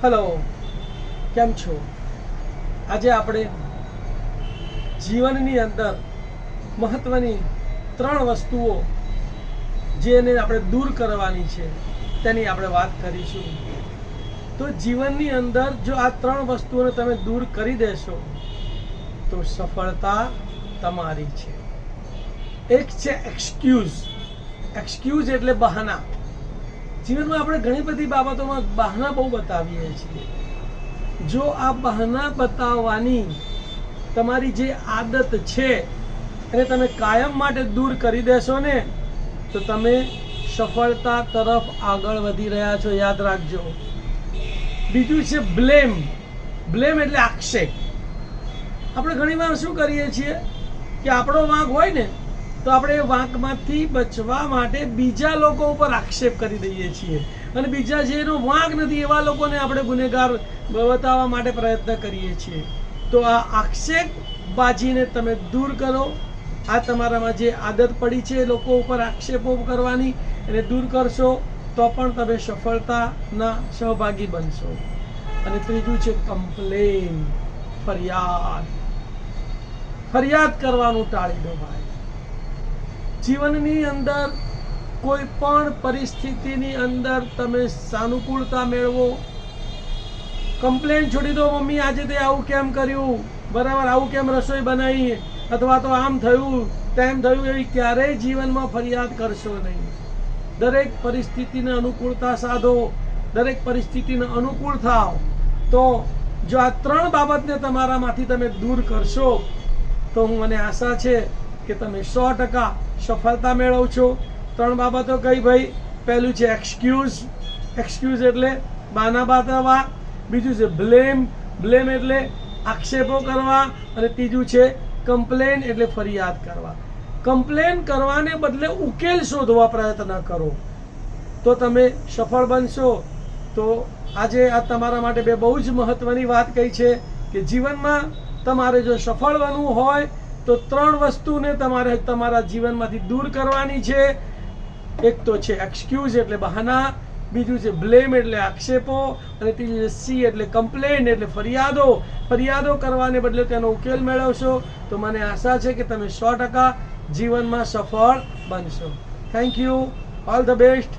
Hello, કેમ છો? આજે આપણે જીવનની અંદર મહત્વની 3 વસ્તુઓ જેને આપણે દૂર કરવાની છે તેની આપણે વાત કરીશું. તો જીવનની અંદર જો આ 3 વસ્તુઓને તમે દૂર કરી દેશો તો સફળતા તમારી છે. એક છે એક્સક્યુઝ. એક્સક્યુઝ એટલે બહાના. જીવનમાં આપણે ઘણી બધી બાબતોમાં બહાના બહુ બતાવીએ છીએ. જો આ બહાના બતાવવાની તમારી જે આદત છે એને તમે કાયમ માટે દૂર કરી દેશો ને તો તમે સફળતા તરફ આગળ વધી રહ્યા છો. યાદ રાખજો. બીજું છે બ્લેમ. બ્લેમ એટલે આક્ષેપ. આપણે ઘણીવાર શું કરીએ છીએ કે આપણો વાંક હોય ને તો આપણે એ વાંકમાંથી બચવા માટે બીજા લોકો ઉપર આક્ષેપ કરી દઈએ છીએ અને બીજા જેનો વાંક નથી એવા લોકોને આપણે ગુનેગાર બતાવવા માટે પ્રયત્ન કરીએ છીએ. તો આ આક્ષેપબાજીને તમે દૂર કરો. આ તમારામાં જે આદત પડી છે લોકો ઉપર આક્ષેપો કરવાની એને દૂર કરશો તો પણ તમે સફળતાના સહભાગી બનશો. અને ત્રીજું છે કમ્પ્લેન, ફરિયાદ. ફરિયાદ કરવાનું ટાળી દો ભાઈ. જીવનની અંદર કોઈ પણ પરિસ્થિતિની અંદર તમે સાનુકૂળતા મેળવો. કમ્પ્લેન છોડી દો. મમ્મી આજે તે આવું કેમ કર્યું, બરાબર આવું કેમ રસોઈ બનાવી, અથવા તો આમ થયું તેમ થયું, એવી ક્યારેય જીવનમાં ફરિયાદ કરશો નહીં. દરેક પરિસ્થિતિને અનુકૂળતા સાધો. દરેક પરિસ્થિતિને અનુકૂળ થાવ. તો જો આ 3 બાબતને તમારામાંથી તમે દૂર કરશો તો મને આશા છે કે તમે 100% સફળતા મેળવશો. 3 બાબતો કઈ ભાઈ? પહેલું છે એક્સક્યુઝ. એક્સક્યુઝ એટલે બહાના બતાવવા. બીજું છે બ્લેમ. બ્લેમ એટલે આક્ષેપો કરવા. અને ત્રીજું છે કમ્પ્લેન એટલે ફરિયાદ કરવા. કમ્પ્લેન કરવાને બદલે ઉકેલ શોધવા પ્રયત્ન કરો તો તમે સફળ બનશો. તો આજે આ તમારા માટે બહુ જ મહત્વની વાત કહી છે કે જીવનમાં તમારે જો સફળ બનવું હોય તો 3 વસ્તુને તમારે તમારા જીવનમાંથી દૂર કરવાની છે. એક તો છે એક્સક્યુઝ એટલે બહાના, બીજું છે બ્લેમ એટલે આક્ષેપો, અને ત્રીજું છે સી એટલે કમ્પ્લેન એટલે ફરિયાદો. ફરિયાદો કરવાને બદલે તેનો ઉકેલ મેળવશો તો મને આશા છે કે તમે 100% જીવનમાં સફળ બનશો. Thank you. All the best.